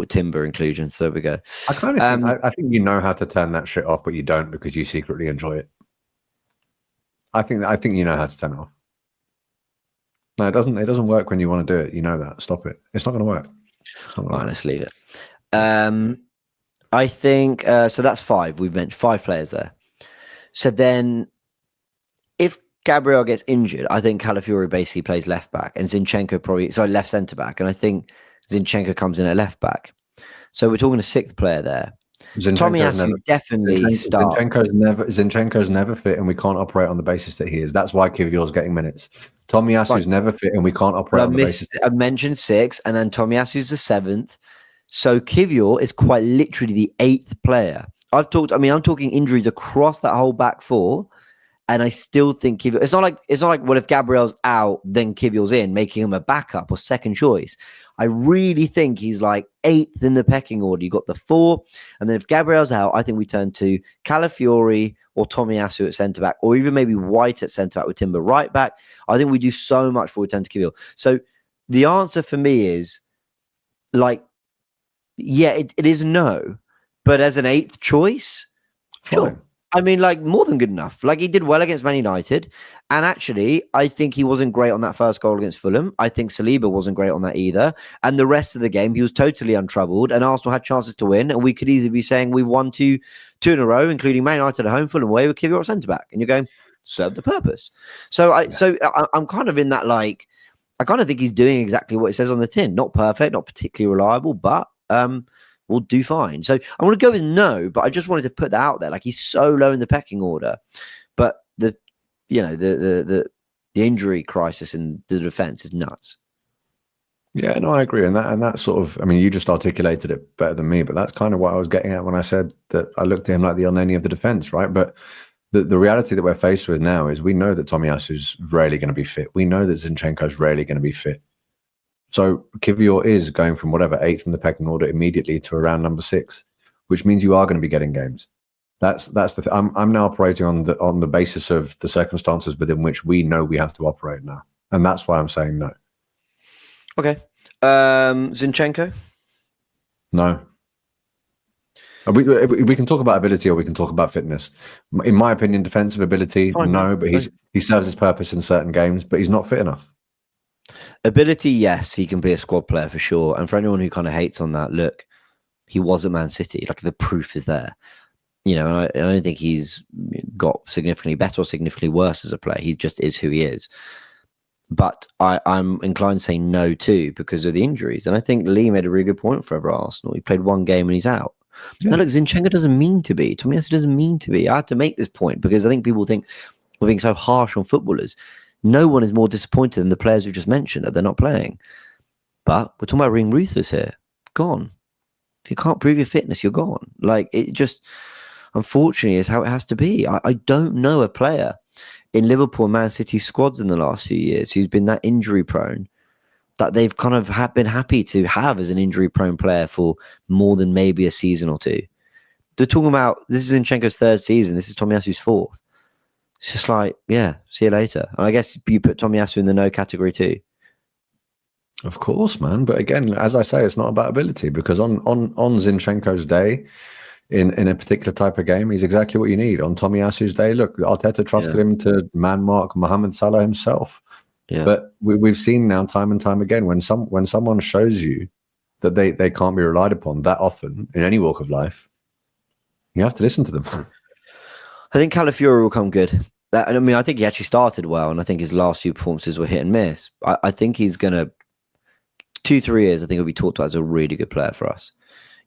Timber inclusion. So there we go. I kind of think you know how to turn that shit off, but you don't because you secretly enjoy it. I think you know how to turn it off. No, it doesn't. It doesn't work when you want to do it. You know that. Stop it. It's not going to work. All right, let's leave it. I think so. That's 5. We've mentioned 5 players there. So then, if Gabriel gets injured, I think Calafiori basically plays left back, and Zinchenko left centre back, and I think Zinchenko comes in at left back. So we're talking a 6th player there. Tomiyasu definitely starts. Zinchenko's never fit, and we can't operate on the basis that he is. That's why Kivior's getting minutes. Tomiyasu's never fit, and we can't operate on the basis. I mentioned 6, and then Tomiyasu's the 7th. So Kivior is quite literally the 8th player. I'm talking injuries across that whole back four, and I still think Kivior. It's not like well, if Gabriel's out, then Kivior's in, making him a backup or second choice. I really think he's like 8th in the pecking order. You got the 4, and then if Gabriel's out, I think we turn to Calafiori or Tomiyasu at centre back, or even maybe White at centre back with Timber right back. I think we do so much before we turn to Kivior. So the answer for me is like, yeah, it is no, but as an 8th choice, fine. Sure. I mean, like, more than good enough. Like, he did well against Man United. And actually, I think he wasn't great on that first goal against Fulham. I think Saliba wasn't great on that either. And the rest of the game, he was totally untroubled. And Arsenal had chances to win. And we could easily be saying we've won two in a row, including Man United at home, Fulham away with Kivior at centre-back. And you're going, serve the purpose. So I'm kind of in that, like, I kind of think he's doing exactly what it says on the tin. Not perfect, not particularly reliable, but will do fine. So I want to go with no, but I just wanted to put that out there. Like, he's so low in the pecking order, but the injury crisis in the defense is nuts. Yeah, no, I agree. And that sort of, I mean, you just articulated it better than me, but that's kind of what I was getting at when I said that I looked at him like the El Neni of the defense, right? But the reality that we're faced with now is we know that Tomiyasu's rarely going to be fit. We know that Zinchenko's rarely going to be fit. So Kivior is going from whatever 8th in the pecking order immediately to around number 6, which means you are going to be getting games. That's the I'm now operating on the basis of the circumstances within which we know we have to operate now, and that's why I'm saying no. Okay, Zinchenko. No. We can talk about ability or we can talk about fitness. In my opinion, defensive ability, fine, no, but he serves his purpose in certain games, but he's not fit enough. Ability, yes, he can be a squad player for sure. And for anyone who kind of hates on that, look, he was at Man City. Like, the proof is there. You know, and I don't think he's got significantly better or significantly worse as a player. He just is who he is. But I'm inclined to say no too because of the injuries. And I think Lee made a really good point for Arsenal. He played one game and he's out. Yeah. Now, look, Zinchenko doesn't mean to be. Tomiyasu doesn't mean to be. I had to make this point because I think people think we're being so harsh on footballers. No one is more disappointed than the players we've just mentioned that they're not playing. But we're talking about being ruthless here. Gone. If you can't prove your fitness, you're gone. Like, it just, unfortunately, is how it has to be. I don't know a player in Liverpool and Man City squads in the last few years who's been that injury prone that they've kind of been happy to have as an injury prone player for more than maybe a season or two. They're talking about, this is Zinchenko's 3rd season. This is Tomiyasu's 4th. It's just like, yeah, see you later. And I guess you put Tomiyasu in the no category too. Of course, man. But again, as I say, it's not about ability because on Zinchenko's day, in a particular type of game, he's exactly what you need. On Tomiyasu's day, look, Arteta trusted him to man mark Mohamed Salah himself. Yeah. But we've seen now time and time again when someone shows you that they can't be relied upon that often in any walk of life, you have to listen to them. I think Calafiori will come good. I mean, I think he actually started well, and I think his last few performances were hit and miss. I think he's going to 2-3 years. I think he'll be talked about as a really good player for us.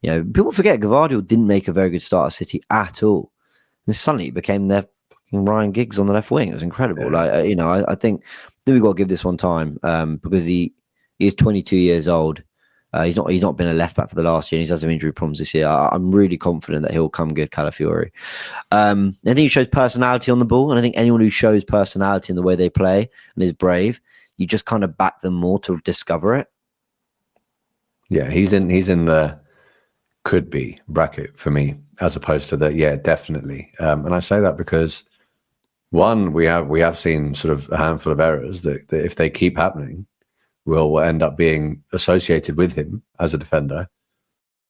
You know, people forget Gvardiol didn't make a very good start at City at all, and suddenly he became their Ryan Giggs on the left wing. It was incredible. Yeah. Like, I think we've got to give this one time because he is 22 years old. He's not been a left back for the last year, and he's had some injury problems this year. I'm really confident that he'll come good, Calafiori. I think he shows personality on the ball, and I think anyone who shows personality in the way they play and is brave, you just kind of back them more to discover it. Yeah, he's in the could be bracket for me, as opposed to the definitely. And I say that because one, we have seen sort of a handful of errors that if they keep happening, will end up being associated with him as a defender.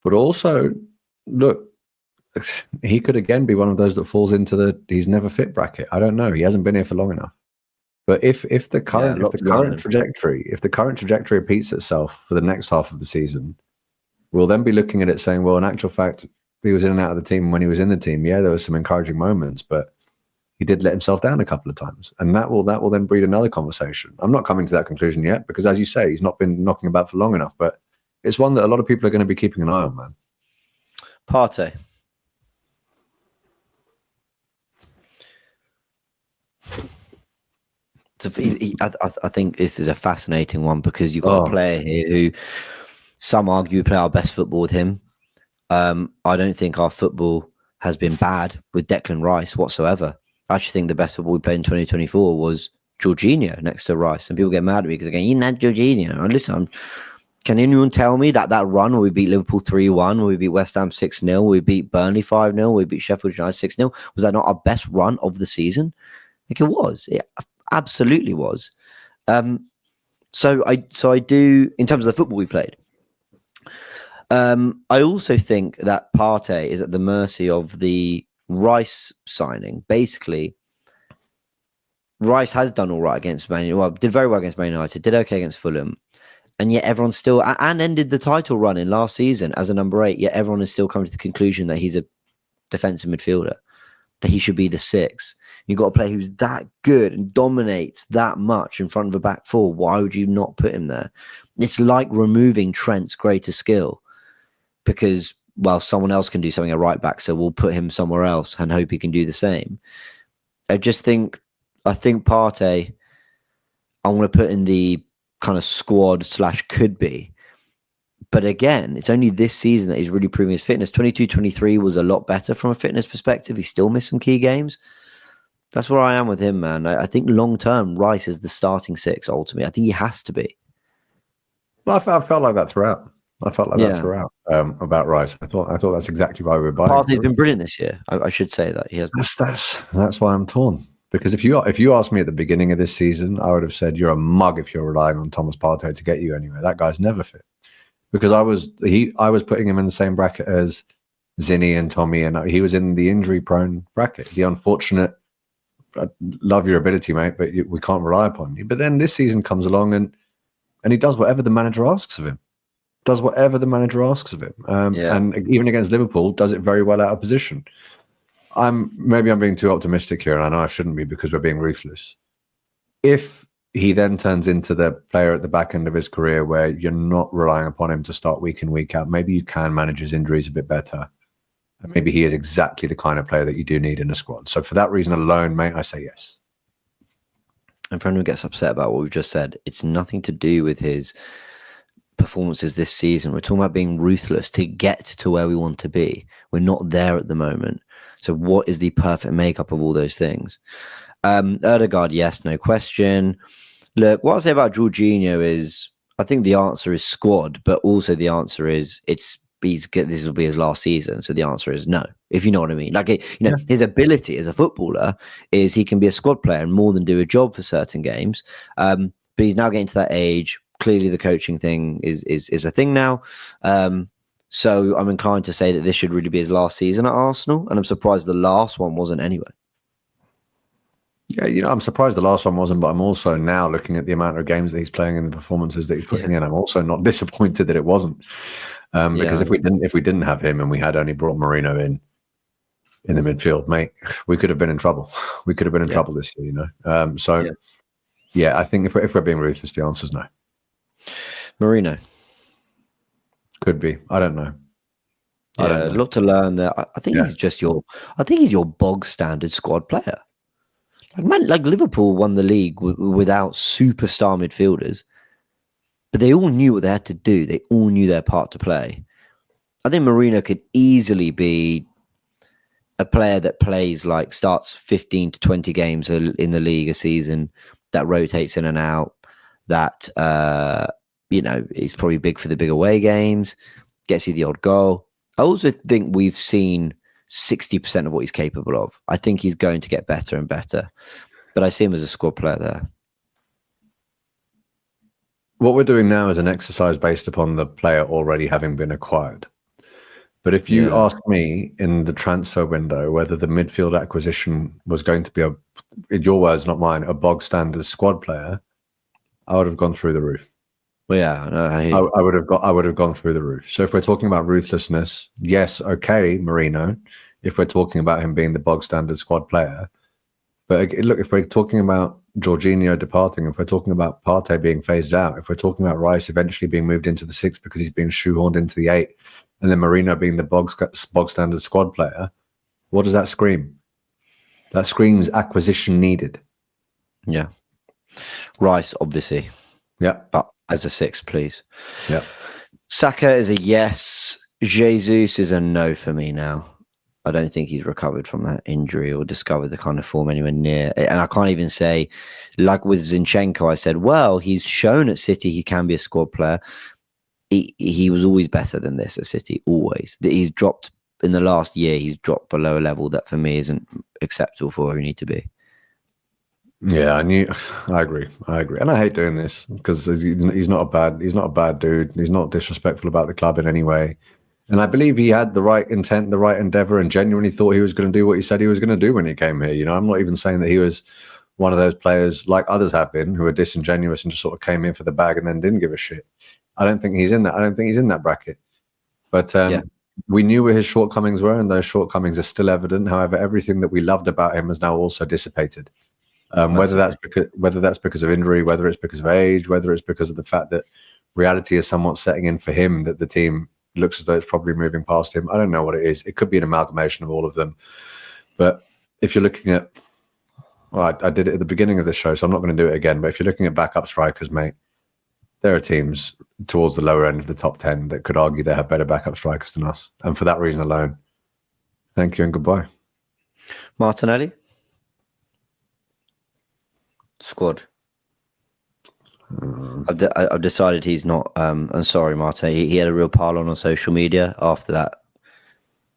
But also, look, he could again be one of those that falls into he's never fit bracket. I don't know. He hasn't been here for long enough. But if the current trajectory repeats itself for the next half of the season, we'll then be looking at it saying, well, in actual fact, he was in and out of the team. When he was in the team, there were some encouraging moments, but he did let himself down a couple of times, and that will then breed another conversation. I'm not coming to that conclusion yet because, as you say, he's not been knocking about for long enough. But it's one that a lot of people are going to be keeping an eye on, man. Partey. I think this is a fascinating one because you've got a player here who some argue play our best football with him. I don't think our football has been bad with Declan Rice whatsoever. I actually think the best football we played in 2024 was Jorginho next to Rice. And people get mad at me because they're going, you not Jorginho. And listen, can anyone tell me that run where we beat Liverpool 3-1, where we beat West Ham 6-0, where we beat Burnley 5-0, we beat Sheffield United 6-0, was that not our best run of the season? Like it was. It absolutely was. So I do, in terms of the football we played, I also think that Partey is at the mercy of the Rice signing. Basically, Rice has done all right against Man United. Well, did very well against Man United, did okay against Fulham, and yet everyone still and ended the title run in last season as a number 8. Yet everyone is still coming to the conclusion that he's a defensive midfielder, that he should be the 6. You've got a player who's that good and dominates that much in front of a back four. Why would you not put him there? It's like removing Trent's greater skill because, well, someone else can do something at right back, so we'll put him somewhere else and hope he can do the same. I think Partey, I want to put in the kind of squad / could be. But again, it's only this season that he's really proving his fitness. 22-23 was a lot better from a fitness perspective. He still missed some key games. That's where I am with him, man. I think long-term, Rice is the starting 6, ultimately. I think he has to be. Well, I felt like that throughout. About Rice. I thought that's exactly why we were buying. Partey's been brilliant this year. I should say that he has. That's why I'm torn. Because if you asked me at the beginning of this season, I would have said you're a mug if you're relying on Thomas Partey to get you anywhere. That guy's never fit. Because I was putting him in the same bracket as Zinni and Tommy, and he was in the injury-prone bracket. The unfortunate. I love your ability, mate, but we can't rely upon you. But then this season comes along and he does whatever the manager asks of him. And even against Liverpool, does it very well out of position. Maybe I'm being too optimistic here, and I know I shouldn't be because we're being ruthless. If he then turns into the player at the back end of his career where you're not relying upon him to start week in, week out, maybe you can manage his injuries a bit better. And maybe he is exactly the kind of player that you do need in a squad. So for that reason alone, mate, I say yes. And for anyone who gets upset about what we've just said, it's nothing to do with his performances this season. We're talking about being ruthless to get to where we want to be. We're not there at the moment. So what is the perfect makeup of all those things? Ødegaard, yes, no question. Look, what I'll say about Jorginho is I think the answer is squad, but also the answer is this will be his last season. So the answer is no, if you know what I mean. His ability as a footballer is he can be a squad player and more than do a job for certain games. But he's now getting to that age. Clearly the coaching thing is a thing now. So I'm inclined to say that this should really be his last season at Arsenal, and I'm surprised the last one wasn't anyway. Yeah, I'm surprised the last one wasn't, but I'm also now looking at the amount of games that he's playing and the performances that he's putting in. I'm also not disappointed that it wasn't, because if we didn't have him and we had only brought Marino in the midfield, mate, we could have been in trouble. We could have been in trouble this year, I think if we're being ruthless, the answer is no. Marino could be. I don't know. A lot to learn there. I think he's just he's your bog standard squad player. Like Liverpool won the league without superstar midfielders, but they all knew what they had to do. They all knew their part to play. I think Marino could easily be a player that starts 15 to 20 games in the league a season, that rotates in and out, that is probably big for the big away games, gets you the odd goal. I also think we've seen 60% of what he's capable of. I think he's going to get better and better, but I see him as a squad player there. What we're doing now is an exercise based upon the player already having been acquired. But if you ask me in the transfer window whether the midfield acquisition was going to be, in your words, not mine, a bog standard squad player, I would have gone through the roof. Well, yeah, no, I would have gone through the roof. So if we're talking about ruthlessness, yes, okay, Marino. If we're talking about him being the bog standard squad player, but look, if we're talking about Jorginho departing, if we're talking about Partey being phased out, if we're talking about Rice eventually being moved into the 6 because he's being shoehorned into the 8, and then Marino being the bog standard squad player, what does that scream? That screams acquisition needed. Yeah, Rice obviously. Yeah, but as a 6, please. Yeah. Saka is a yes. Jesus is a no for me now. I don't think he's recovered from that injury or discovered the kind of form anywhere near. And I can't even say, like with Zinchenko, I said, well, he's shown at City he can be a squad player. He was always better than this at City, always. He's dropped, in the last year, he's dropped below a level that for me isn't acceptable for where we need to be. Yeah, I agree. And I hate doing this because he's not a bad dude. He's not disrespectful about the club in any way. And I believe he had the right intent, the right endeavor, and genuinely thought he was going to do what he said he was going to do when he came here. I'm not even saying that he was one of those players like others have been who are disingenuous and just sort of came in for the bag and then didn't give a shit. I don't think he's in that bracket. But we knew where his shortcomings were, and those shortcomings are still evident. However, everything that we loved about him has now also dissipated. Whether that's because of injury, whether it's because of age, whether it's because of the fact that reality is somewhat setting in for him, that the team looks as though it's probably moving past him. I don't know what it is. It could be an amalgamation of all of them. But if you're looking at, well, I did it at the beginning of the show, so I'm not going to do it again. But if you're looking at backup strikers, mate, there are teams towards the lower end of the top 10 that could argue they have better backup strikers than us. And for that reason alone, thank you and goodbye. Martinelli? Squad. I've decided he's not. I'm sorry, Marte. He had a real pile on social media after that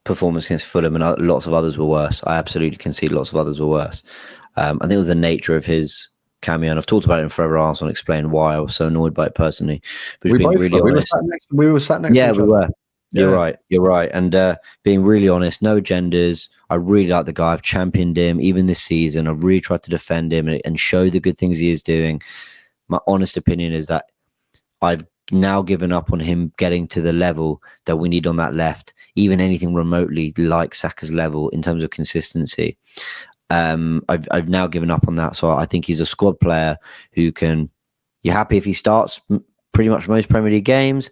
performance against Fulham, and lots of others were worse. I absolutely concede lots of others were worse. I think it was the nature of his cameo, and I've talked about it in Forever Arsenal and explained why I was so annoyed by it personally. But we were sat next to each other. Yeah, we were. You're right. And being really honest, no agendas. I really like the guy. I've championed him even this season. I've really tried to defend him and show the good things he is doing. My honest opinion is that I've now given up on him getting to the level that we need on that left, even anything remotely like Saka's level in terms of consistency. I've now given up on that. So I think he's a squad player who can, you're happy if he starts pretty much most Premier League games,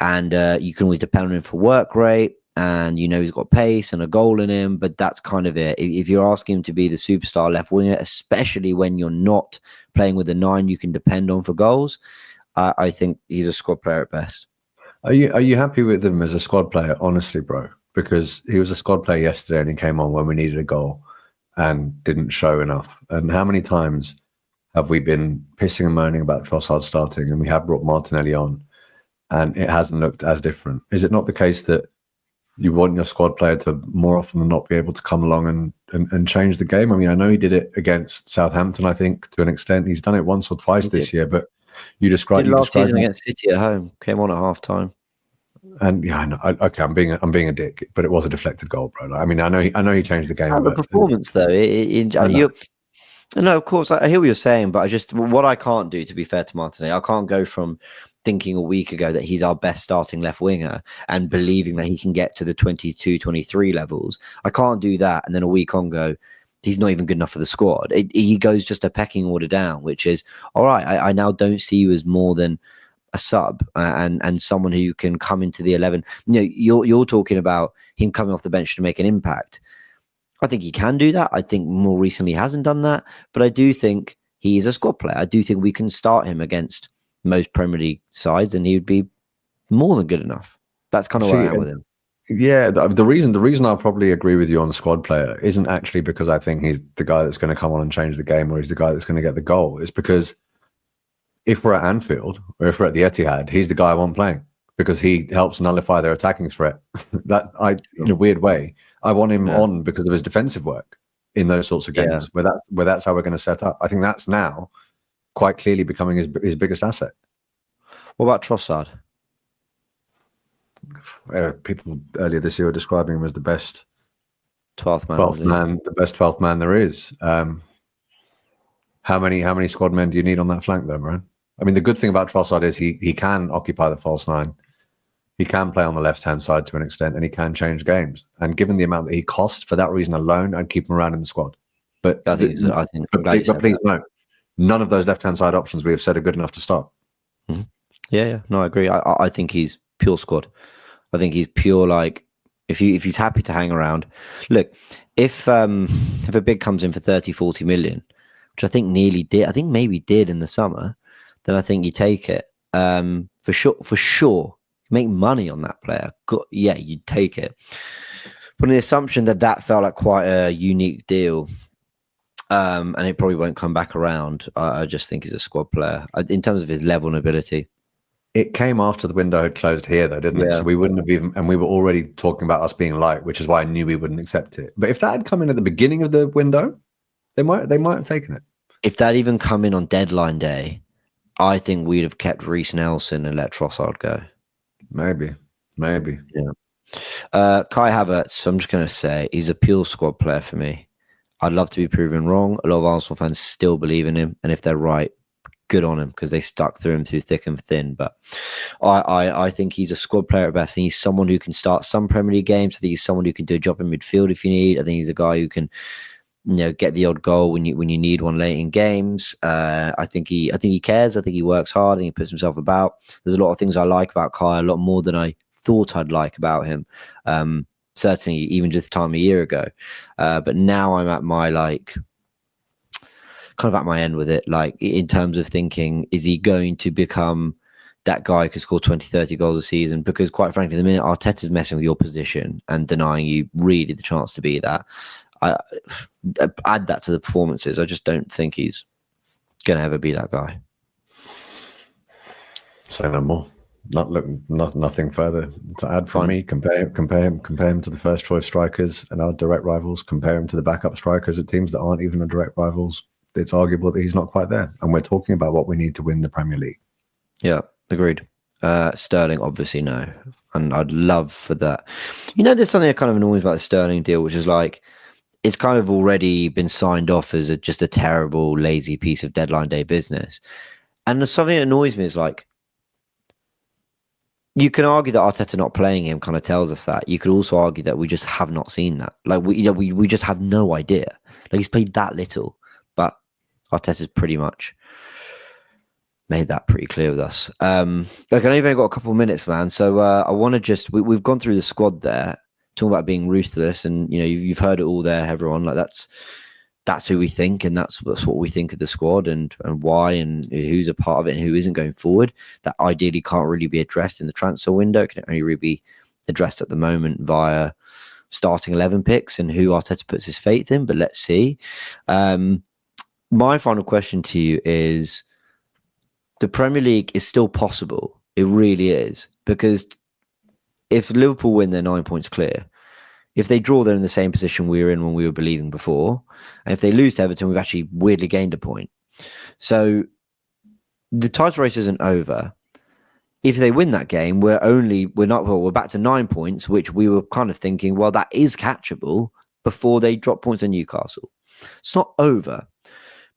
and you can always depend on him for work rate, and he's got pace and a goal in him, but that's kind of it. If you're asking him to be the superstar left winger, especially when you're not playing with a 9 you can depend on for goals, I think he's a squad player at best. Are you happy with him as a squad player, honestly, bro? Because he was a squad player yesterday and he came on when we needed a goal and didn't show enough. And how many times have we been pissing and moaning about Trossard starting, and we have brought Martinelli on and it hasn't looked as different? Is it not the case that you want your squad player to more often than not be able to come along and change the game? I mean, I know he did it against Southampton, I think, to an extent. He's done it once or twice this year, but you described last season against City at home. Came on at half time. And yeah, I know. Okay, I'm being a dick, but it was a deflected goal, bro. Like, I mean, I know he changed the game, The but performance though, you no, of course, I hear what you're saying, but what I can't do, to be fair to Martinelli, I can't go from thinking a week ago that he's our best starting left winger and believing that he can get to the 22, 23 levels. I can't do that. And then a week on go, he's not even good enough for the squad. He goes just a pecking order down, which is, all right, I now don't see you as more than a sub and someone who can come into the 11. You're talking about him coming off the bench to make an impact. I think he can do that. I think more recently hasn't done that, but I do think he is a squad player. I do think we can start him against most Premier League sides, and he would be more than good enough. That's kind of where I am with him. Yeah, the reason I'll probably agree with you on the squad player isn't actually because I think he's the guy that's going to come on and change the game, or he's the guy that's going to get the goal. It's because if we're at Anfield or if we're at the Etihad, he's the guy I want playing because he helps nullify their attacking threat. In a weird way, I want him on because of his defensive work in those sorts of games where that's how we're going to set up. I think that's now quite clearly becoming his biggest asset. What about Trossard? People earlier this year were describing him as the best 12th man, the best 12th man there is. How many squad men do you need on that flank, though, man? I mean, the good thing about Trossard is he can occupy the false nine. He can play on the left-hand side to an extent, and he can change games. And given the amount that he cost, for that reason alone, I'd keep him around in the squad. But please note, none of those left-hand side options we have said are good enough to start. Mm-hmm. Yeah, no, I agree. I think he's pure squad. I think he's pure, like, if he's happy to hang around. Look, if a bid comes in for 30, 40 million, which I think maybe did in the summer, then I think you take it. For sure. Make money on that player. You'd take it. But on the assumption that felt like quite a unique deal, and it probably won't come back around, I just think he's a squad player in terms of his level and ability. It came after the window had closed here, though, didn't it? So we wouldn't have even, and we were already talking about us being light, which is why I knew we wouldn't accept it. But if that had come in at the beginning of the window, they might have taken it. If that even come in on deadline day, I think we'd have kept Reece Nelson and let Trossard go. Maybe. Yeah. Kai Havertz, I'm just going to say, he's a pure squad player for me. I'd love to be proven wrong. A lot of Arsenal fans still believe in him, and if they're right, good on him because they stuck through him through thick and thin. But I think he's a squad player at best. I think he's someone who can start some Premier League games. I think he's someone who can do a job in midfield if you need. I think he's a guy who can, get the odd goal when you need one late in games. I think he cares. I think he works hard. I think he puts himself about. There's a lot of things I like about Kai, a lot more than I thought I'd like about him. Certainly, even just time a year ago. But now I'm at my kind of at my end with it, like in terms of thinking, is he going to become that guy who can score 20, 30 goals a season? Because quite frankly, the minute Arteta's messing with your position and denying you really the chance to be that, I add that to the performances. I just don't think he's going to ever be that guy. Say no more. Nothing further to add from me. Compare him to the first choice strikers and our direct rivals. Compare him to the backup strikers at teams that aren't even our direct rivals. It's arguable that he's not quite there. And we're talking about what we need to win the Premier League. Yeah, agreed. Sterling, obviously, no. And I'd love for that. There's something that kind of annoys about the Sterling deal, which is like, it's kind of already been signed off as just a terrible, lazy piece of deadline day business. And there's something that annoys me is like, you can argue that Arteta not playing him kind of tells us that. You could also argue that we just have not seen that. Like, we just have no idea. Like, he's played that little. But Arteta's pretty much made that pretty clear with us. Look, I know you've only got a couple of minutes, man. So I want to we've gone through the squad there, talking about being ruthless, and you've heard it all there, everyone. Like that's who we think, and that's what we think of the squad, and why, and who's a part of it, and who isn't going forward. That ideally can't really be addressed in the transfer window. It can only really be addressed at the moment via starting 11 picks and who Arteta puts his faith in. But let's see. My final question to you is: the Premier League is still possible. It really is, because if Liverpool win, they're 9 points clear. If they draw, they're in the same position we were in when we were believing before. And if they lose to Everton, we've actually weirdly gained a point. So the title race isn't over. if they win that game, we're back to 9 points, which we were kind of thinking, well, that is catchable before they drop points on Newcastle. It's not over,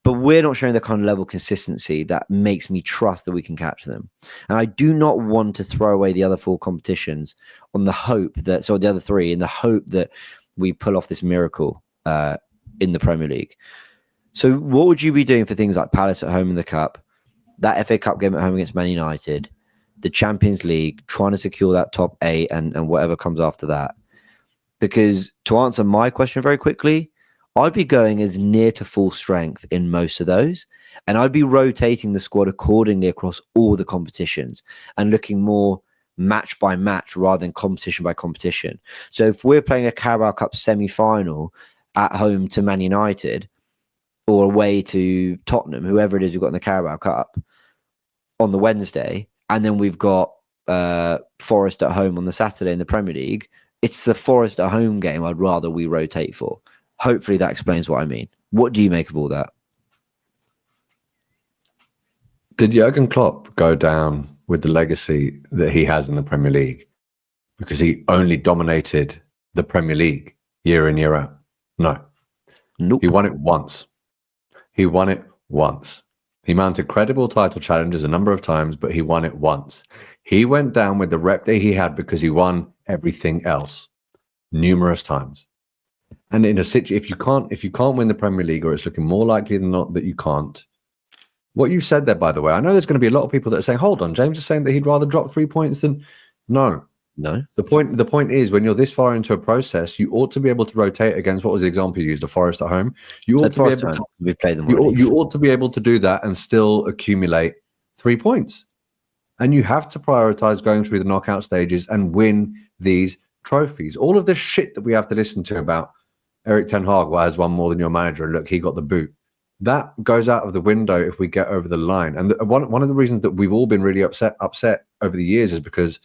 but we're not showing the kind of level of consistency that makes me trust that we can catch them. And I do not want to throw away the other 4 competitions on the hope that, so the other 3, in the hope that we pull off this miracle in the Premier League. So what would you be doing for things like Palace at home in the Cup, that FA Cup game at home against Man United, the Champions League, trying to secure that top 8 and whatever comes after that? Because to answer my question very quickly, I'd be going as near to full strength in most of those, and I'd be rotating the squad accordingly across all the competitions and looking more match by match rather than competition by competition. So if we're playing a Carabao Cup semi-final at home to Man United or away to Tottenham, whoever it is we've got in the Carabao Cup on the Wednesday, and then we've got Forest at home on the Saturday in the Premier League, it's the Forest at home game I'd rather we rotate for. Hopefully that explains what I mean. What do you make of all that? Did Jurgen Klopp go down with the legacy that he has in the Premier League because he only dominated the Premier League year in, year out? No. Nope. He won it once. He won it once. He mounted credible title challenges a number of times, but he won it once. He went down with the rep that he had because he won everything else numerous times. And in a situation, if you can't win the Premier League, or it's looking more likely than not that you can't, what you said there, by the way, I know there's going to be a lot of people that are saying, hold on, James is saying that he'd rather drop 3 points than... No. The point is, when you're this far into a process, you ought to be able to rotate against, what was the example you used, the Forest at home? You ought to be able to... We've played them you ought to be able to do that and still accumulate 3 points. And you have to prioritize going through the knockout stages and win these trophies. All of this shit that we have to listen to about Eric Ten Hag, well, has won more than your manager, and look, he got the boot. That goes out of the window if we get over the line. And one of the reasons that we've all been really upset over the years is because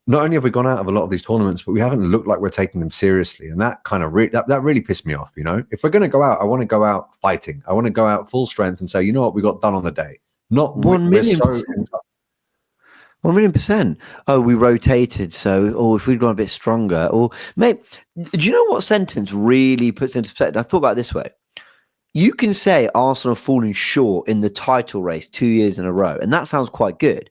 not only have we gone out of a lot of these tournaments, but we haven't looked like we're taking them seriously. And that kind of that really pissed me off. You know, if we're going to go out, I want to go out fighting. I want to go out full strength and say, you know what, we got done on the day. Not 1 million%. 1 million%. Oh, we rotated. So, if we'd gone a bit stronger, or mate, do you know what sentence really puts into perspective? I thought about it this way. You can say Arsenal have fallen short in the title race 2 years in a row, and that sounds quite good.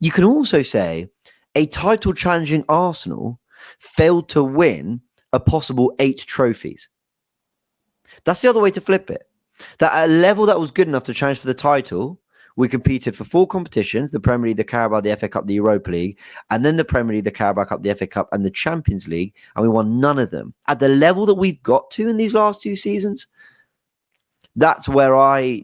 You can also say a title challenging Arsenal failed to win a possible 8 trophies. That's the other way to flip it. That at a level that was good enough to challenge for the title, we competed for 4 competitions: the Premier League, the Carabao, the FA Cup, the Europa League, and then the Premier League, the Carabao Cup, the FA Cup, and the Champions League, and we won none of them. At the level that we've got to in these last 2 seasons, that's where I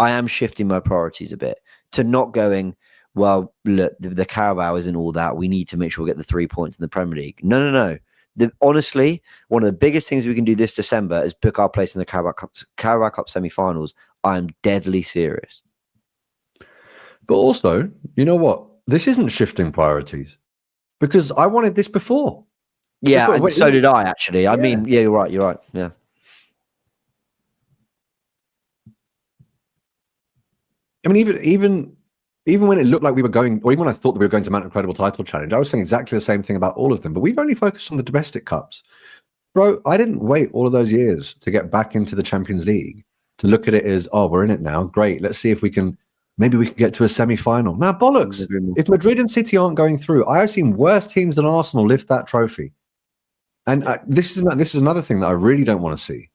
am shifting my priorities a bit to not going, well, look, the Carabao isn't all that. We need to make sure we get the 3 points in the Premier League. No. Honestly, one of the biggest things we can do this December is book our place in the Carabao Cup semi-finals. I'm deadly serious. But also, you know what? This isn't shifting priorities, because I wanted this before. Yeah, and so did I, actually. I mean, yeah, you're right. Yeah. I mean, even when it looked like we were going, or even when I thought that we were going to mount an incredible title challenge, I was saying exactly the same thing about all of them. But we've only focused on the domestic cups. Bro, I didn't wait all of those years to get back into the Champions League to look at it as, oh, we're in it now. Great. Let's see if maybe we can get to a semi-final. Now, bollocks. If Madrid and City aren't going through, I have seen worse teams than Arsenal lift that trophy. And this is another thing that I really don't want to see.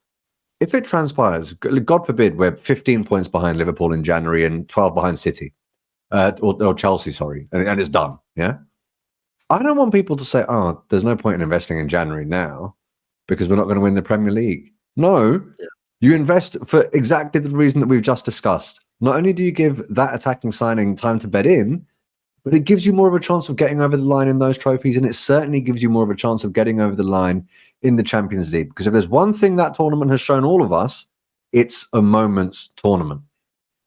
If it transpires, God forbid, we're 15 points behind Liverpool in January and 12 behind City, or Chelsea, sorry, and it's done, yeah? I don't want people to say, oh, there's no point in investing in January now because we're not going to win the Premier League. No, you invest for exactly the reason that we've just discussed. Not only do you give that attacking signing time to bed in, but it gives you more of a chance of getting over the line in those trophies, and it certainly gives you more of a chance of getting over the line in the Champions League. Because if there's one thing that tournament has shown all of us, it's a moments tournament.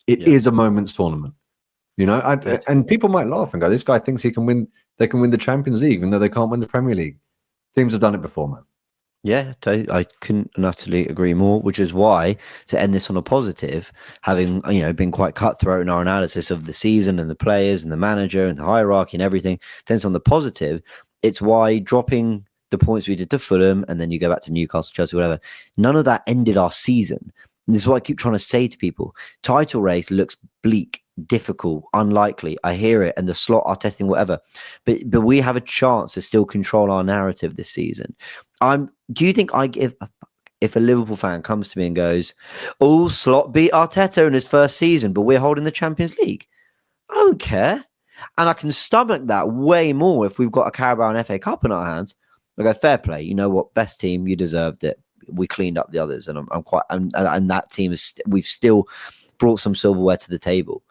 It is a moments tournament. You know, and people might laugh and go, this guy thinks they can win the Champions League, even though they can't win the Premier League. Teams have done it before, man. Yeah, I couldn't utterly agree more, which is why, to end this on a positive, having, been quite cutthroat in our analysis of the season and the players and the manager and the hierarchy and everything, then on the positive, it's why dropping the points we did to Fulham and then you go back to Newcastle, Chelsea, whatever, none of that ended our season. And this is what I keep trying to say to people. Title race looks bleak, difficult, unlikely. I hear it, and the slot are testing whatever. But we have a chance to still control our narrative this season. Do you think I give a fuck if a Liverpool fan comes to me and goes, "Oh, Slot beat Arteta in his first season, but we're holding the Champions League"? I don't care, and I can stomach that way more if we've got a Carabao and FA Cup in our hands. I go, fair play. You know what? Best team, you deserved it. We cleaned up the others, and I'm quite. And that team is. We've still brought some silverware to the table.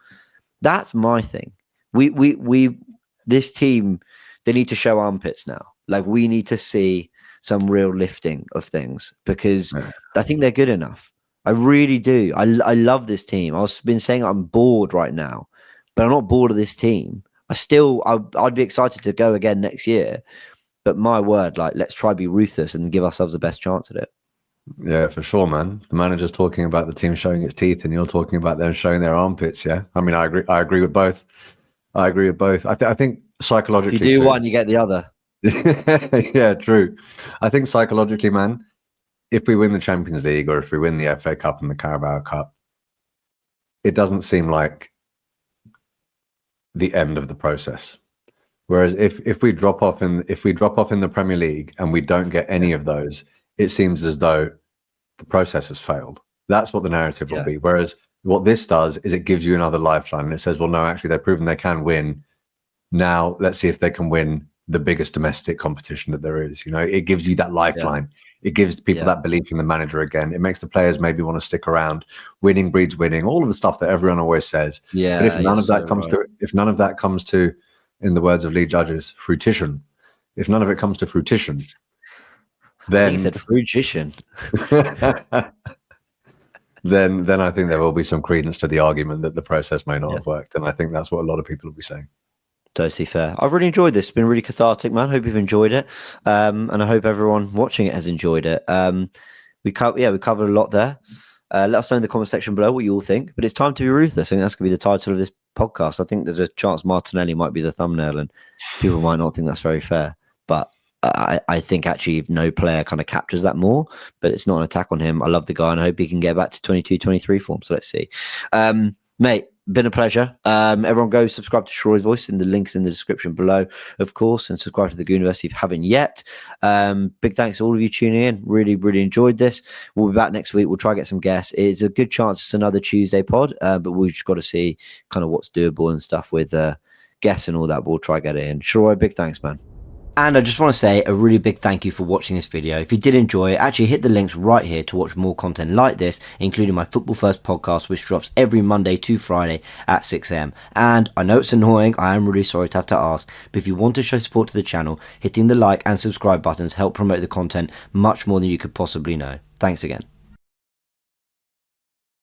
That's my thing. We this team, they need to show armpits now. Like, we need to see some real lifting of things, because I think they're good enough. I really do. I love this team. I've been saying I'm bored right now, but I'm not bored of this team. I'd be excited to go again next year. But my word, like, let's try be ruthless and give ourselves the best chance at it. Yeah, for sure, man. The manager's talking about the team showing its teeth, and you're talking about them showing their armpits. Yeah, I mean, I agree with both. I think psychologically, if you do one, you get the other. Yeah, true. I think psychologically, man, if we win the Champions League or if we win the FA Cup and the Carabao Cup, it doesn't seem like the end of the process. Whereas if we drop off in the Premier League and we don't get any of those, it seems as though the process has failed. That's what the narrative will be. Whereas what this does is it gives you another lifeline, and it says, well, no, actually, they've proven they can win. Now let's see if they can win the biggest domestic competition that there is. It gives you that lifeline. It gives people that belief in the manager again. It makes the players maybe want to stick around. Winning breeds winning, all of the stuff that everyone always says. Yeah. But if none of that comes to, in the words of lead judges, fruition, if none of it comes to fruition, then he said fruition. then I think there will be some credence to the argument that the process may not have worked. And I think that's what a lot of people will be saying. Totally fair. I've really enjoyed this. It's been really cathartic, man. Hope you've enjoyed it. And I hope everyone watching it has enjoyed it. We covered a lot there. Let us know in the comment section below what you all think. But it's time to be ruthless. I think that's going to be the title of this podcast. I think there's a chance Martinelli might be the thumbnail, and people might not think that's very fair. But I think actually no player kind of captures that more. But it's not an attack on him. I love the guy, and I hope he can get back to 22-23 form. So let's see. Mate, been a pleasure. Everyone go subscribe to Sheroy's Voice, in the links in the description below, of course, and subscribe to the Goonerverse if you haven't yet. Big thanks to all of you tuning in. Really, really enjoyed this. We'll be back next week. We'll try to get some guests. It's a good chance it's another Tuesday pod, but we've just got to see kind of what's doable and stuff with guests and all that. But we'll try to get it in. Sheroy, big thanks, man. And I just want to say a really big thank you for watching this video. If you did enjoy it, actually hit the links right here to watch more content like this, including my Football First podcast, which drops every Monday to Friday at 6 a.m. And I know it's annoying, I am really sorry to have to ask, but if you want to show support to the channel, hitting the like and subscribe buttons help promote the content much more than you could possibly know. Thanks again.